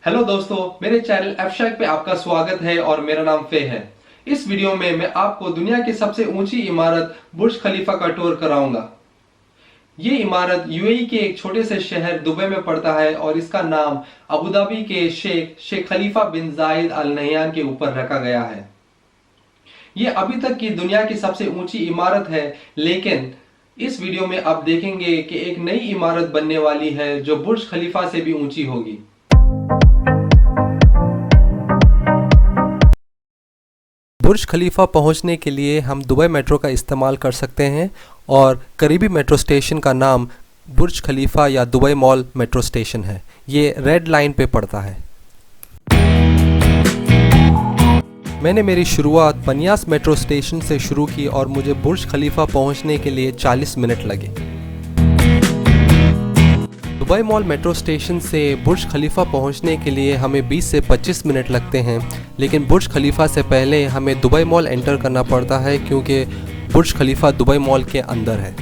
Hello दोस्तों, मेरे channel एफशैक पे आपका स्वागत है और मेरा नाम फे है। इस वीडियो में मैं आपको दुनिया की सबसे ऊंची इमारत बुर्ज खलीफा का टूर कराऊंगा। ये इमारत यूएई के एक छोटे से शहर दुबई में पड़ता है और इसका नाम अबू धाबी के शेख खलीफा बिन जायद अल नहयान के ऊपर रखा गया है। ये अभी तक की दुनिया की सबसे ऊंची इमारत है, लेकिन इस वीडियो में आप देखेंगे कि एक नई इमारत बनने वाली है जो बुर्ज खलीफा से भी ऊंची होगी। बुर्ज खलीफा पहुंचने के लिए हम दुबई मेट्रो का इस्तेमाल कर सकते हैं और करीबी मेट्रो स्टेशन का नाम बुर्ज खलीफा या दुबई मॉल मेट्रो स्टेशन है। ये रेड लाइन पे पड़ता है। मैंने मेरी शुरुआत बनियास मेट्रो स्टेशन से शुरू की और मुझे बुर्ज खलीफा पहुंचने के लिए 40 मिनट लगे। दुबई मॉल मेट्रो स्टेशन से बुर्ज खलीफा पहुंचने के लिए हमें 20 से 25 मिनट लगते हैं, लेकिन बुर्ज खलीफा से पहले हमें दुबई मॉल एंटर करना पड़ता है क्योंकि बुर्ज खलीफा दुबई मॉल के अंदर है।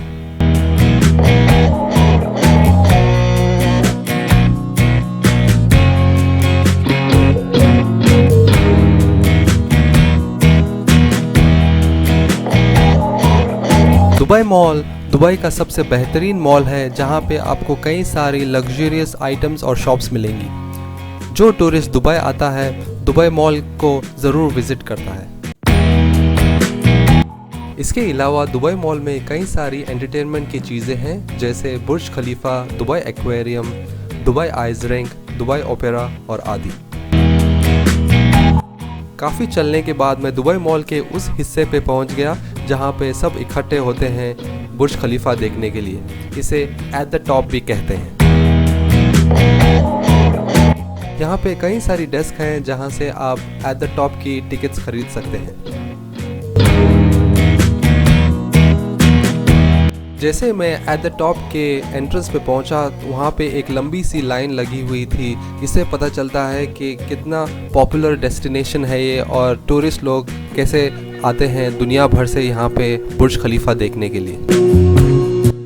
दुबई मॉल दुबई का सबसे बेहतरीन मॉल है, जहां पे आपको कई सारी लग्जरियस आइटम्स और शॉप्स मिलेंगी। जो टूरिस्ट दुबई आता है दुबई मॉल को ज़रूर विज़िट करता है। इसके अलावा दुबई मॉल में कई सारी एंटरटेनमेंट की चीज़ें हैं, जैसे Burj Khalifa, Dubai aquarium, Dubai ice rink, Dubai opera और आदि। काफ़ी चलने के बाद मैं दुबई मॉल के उस हिस्से पे पहुंच गया जहां पे सब इकट्ठे होते हैं बुर्ज खलीफा देखने के लिए। इसे एट द टॉप भी कहते हैं। यहाँ पे कई सारी डेस्क हैं जहां से आप एट द टॉप की टिकट्स खरीद सकते हैं। जैसे मैं एट द टॉप के एंट्रेंस पे पहुंचा, वहाँ पे एक लंबी सी लाइन लगी हुई थी। इससे पता चलता है कि कितना पॉपुलर डेस्टिनेशन है ये और टूरिस्ट लोग कैसे आते हैं दुनिया भर से यहाँ पे बुर्ज खलीफा देखने के लिए।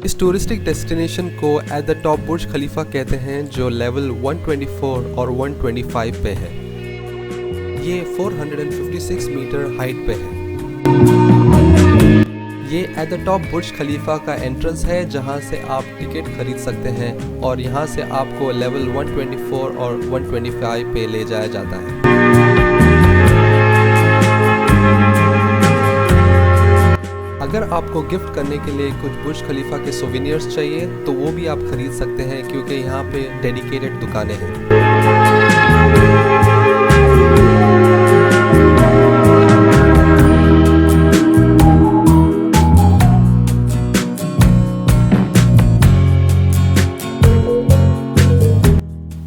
इस टूरिस्टिक डेस्टिनेशन को एट द टॉप बुर्ज खलीफा कहते हैं, जो लेवल 124 और 125 पे है। ये 456 मीटर हाइट पे है। ये एट द टॉप बुर्ज खलीफा का एंट्रेंस है, जहां से आप टिकट खरीद सकते हैं और यहां से आपको लेवल 124 और 125 पे ले जाया जाता है। अगर आपको गिफ्ट करने के लिए कुछ बुर्ज खलीफा के सोवेनियर्स चाहिए तो वो भी आप खरीद सकते हैं, क्योंकि यहाँ पे डेडिकेटेड दुकानें हैं।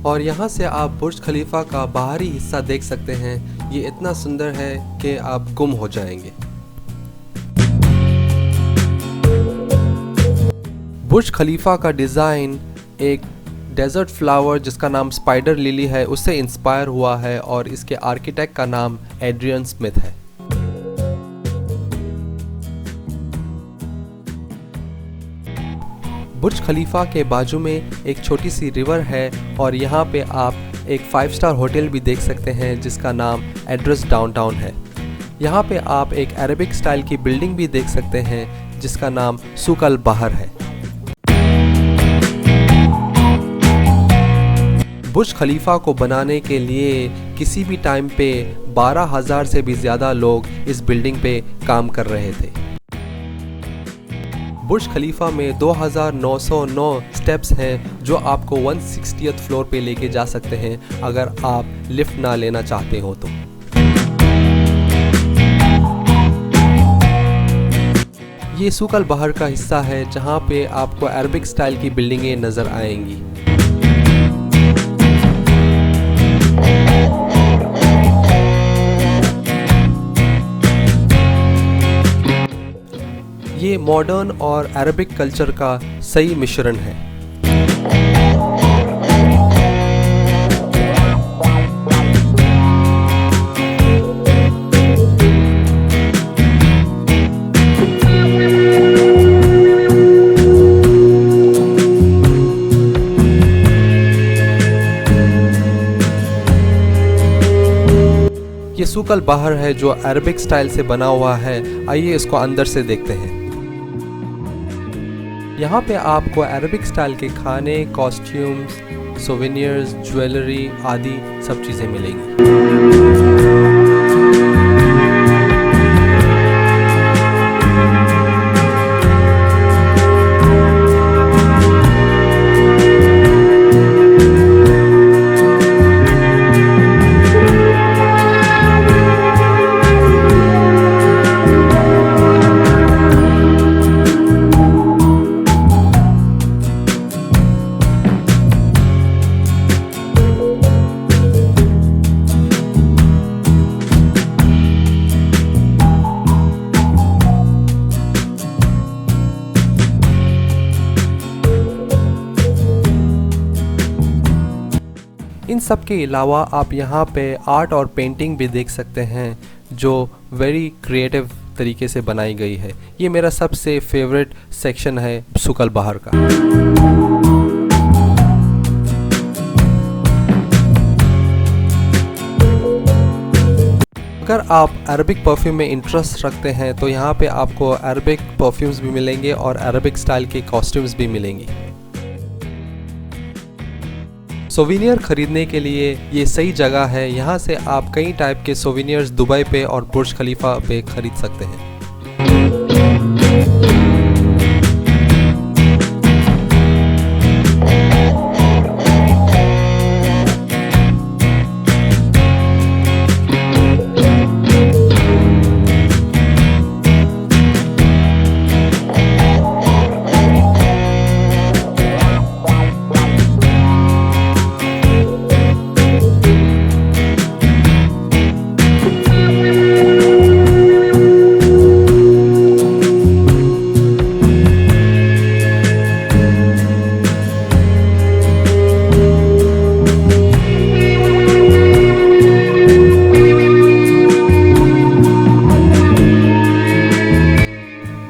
और यहाँ से आप बुर्ज खलीफा का बाहरी हिस्सा देख सकते हैं। ये इतना सुंदर है कि आप गुम हो जाएंगे। बुर्ज खलीफा का डिज़ाइन एक डेजर्ट फ्लावर जिसका नाम स्पाइडर लिली है उससे इंस्पायर हुआ है और इसके आर्किटेक्ट का नाम एड्रियन स्मिथ है। बुर्ज खलीफा के बाजू में एक छोटी सी रिवर है और यहाँ पे आप एक 5 स्टार होटल भी देख सकते हैं जिसका नाम एड्रेस डाउनटाउन है। यहाँ पे आप एक अरेबिक स्टाइल की बिल्डिंग भी देख सकते हैं जिसका नाम सूक अल बहर है। बुर्ज खलीफा को बनाने के लिए किसी भी टाइम पे 12,000 से भी ज़्यादा लोग इस बिल्डिंग पे काम कर रहे थे। बुर्ज खलीफा में 2,909 स्टेप्स हैं जो आपको 160th फ्लोर पे लेके जा सकते हैं अगर आप लिफ्ट ना लेना चाहते हो तो। ये सूक अल बहर का हिस्सा है जहाँ पे आपको अरबिक स्टाइल की बिल्डिंगें नज़र आएंगी। ये मॉडर्न और अरबिक कल्चर का सही मिश्रण है। ये सूकल बहर है जो अरबिक स्टाइल से बना हुआ है। आइए इसको अंदर से देखते हैं। यहाँ पे आपको अरबिक स्टाइल के खाने, कॉस्ट्यूम्स, सोवेनियर्स, ज्वेलरी आदि सब चीज़ें मिलेंगी। इन सब के अलावा आप यहाँ पे आर्ट और पेंटिंग भी देख सकते हैं जो वेरी क्रिएटिव तरीके से बनाई गई है। ये मेरा सबसे फेवरेट सेक्शन है सूकल बहर का। अगर आप अरबिक परफ्यूम में इंटरेस्ट रखते हैं तो यहाँ पे आपको अरबिक परफ्यूम्स भी मिलेंगे और अरबिक स्टाइल के कॉस्ट्यूम्स भी मिलेंगी। सोवेनियर खरीदने के लिए ये सही जगह है। यहाँ से आप कई टाइप के सोवेनियर्स दुबई पे और बुर्ज खलीफा पे खरीद सकते हैं।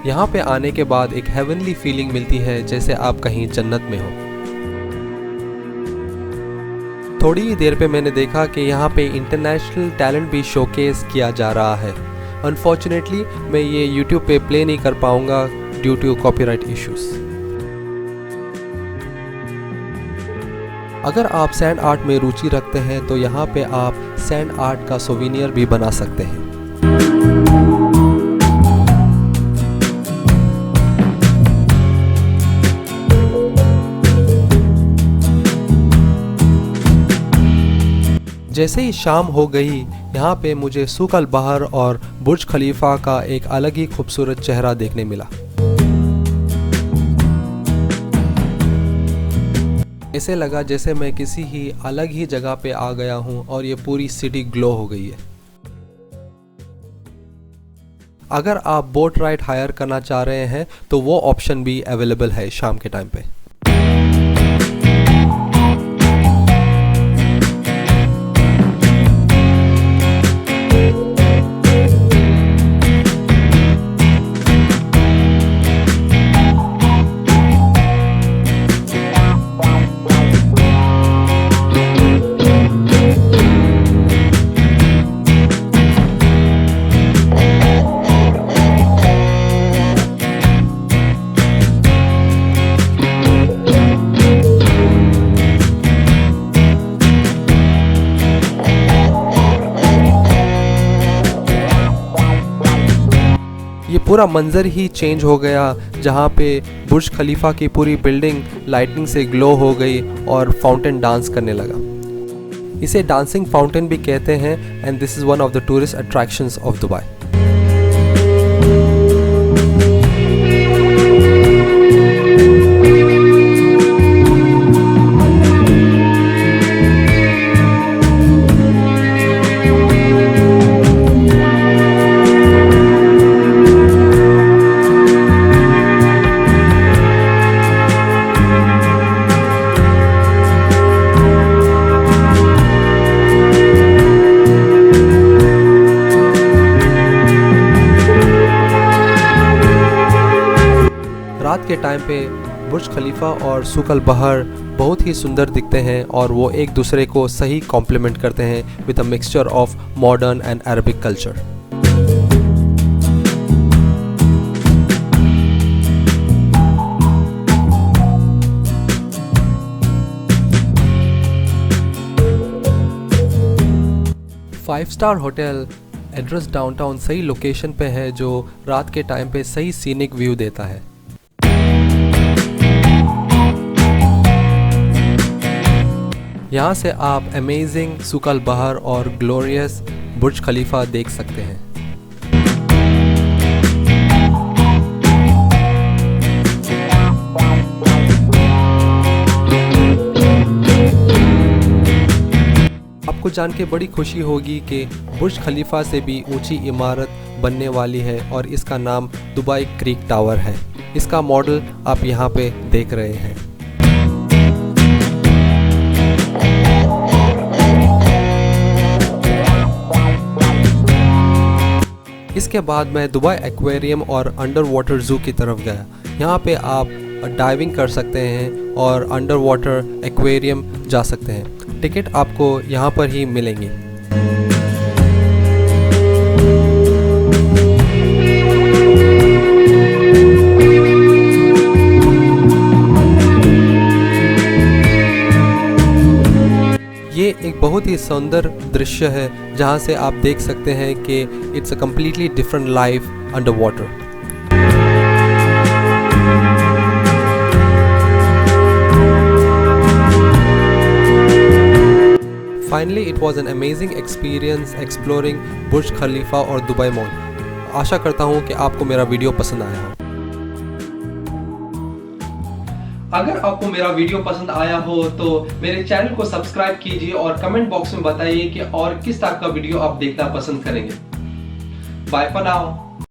यहाँ पे आने के बाद एक हेवनली फीलिंग मिलती है, जैसे आप कहीं जन्नत में हो। थोड़ी ही देर पे मैंने देखा कि यहाँ पे इंटरनेशनल टैलेंट भी शोकेस किया जा रहा है। अनफॉर्चुनेटली मैं ये YouTube पे प्ले नहीं कर पाऊंगा ड्यू टू कॉपीराइट इश्यूज। अगर आप सैंड आर्ट में रुचि रखते हैं तो यहाँ पे आप सैंड आर्ट का सोवेनियर भी बना सकते हैं। जैसे ही शाम हो गई, यहाँ पे मुझे सूकल बहर और बुर्ज खलीफा का एक अलग ही खूबसूरत चेहरा देखने मिला। ऐसे लगा जैसे मैं किसी ही अलग ही जगह पे आ गया हूँ और ये पूरी सिटी ग्लो हो गई है। अगर आप बोट राइड हायर करना चाह रहे हैं तो वो ऑप्शन भी अवेलेबल है शाम के टाइम पे। ये पूरा मंजर ही चेंज हो गया, जहाँ पे बुर्ज खलीफा की पूरी बिल्डिंग लाइटिंग से ग्लो हो गई और फाउंटेन डांस करने लगा। इसे डांसिंग फाउंटेन भी कहते हैं and this is one of the tourist attractions of Dubai. रात के टाइम पे बुर्ज खलीफा और सूक अल बहर बहुत ही सुंदर दिखते हैं और वो एक दूसरे को सही कॉम्प्लीमेंट करते हैं with a mixture of modern and Arabic culture. Five star hotel address downtown सही लोकेशन पे है जो रात के टाइम पे सही सीनिक व्यू देता है। यहाँ से आप अमेजिंग सूक अल बहर और ग्लोरियस बुर्ज खलीफा देख सकते हैं। आपको जान के बड़ी खुशी होगी कि बुर्ज खलीफा से भी ऊंची इमारत बनने वाली है और इसका नाम दुबई क्रीक टावर है। इसका मॉडल आप यहाँ पे देख रहे हैं। इसके बाद मैं दुबई एक्वेरियम और अंडर वाटर जू की तरफ गया। यहाँ पे आप डाइविंग कर सकते हैं और अंडर वाटर एक्वेरियम जा सकते हैं। टिकट आपको यहाँ पर ही मिलेंगे। ये एक बहुत ही सुंदर दृश्य है जहाँ से आप देख सकते हैं कि it's a completely different life under water. Finally, it was an amazing experience exploring बुर्ज खलीफा और दुबई मॉल। आशा करता हूँ कि आपको मेरा वीडियो पसंद आया हो। अगर आपको मेरा वीडियो पसंद आया हो तो मेरे चैनल को सब्सक्राइब कीजिए और कमेंट बॉक्स में बताइए कि और किस टाइप का वीडियो आप देखना पसंद करेंगे। Bye for now.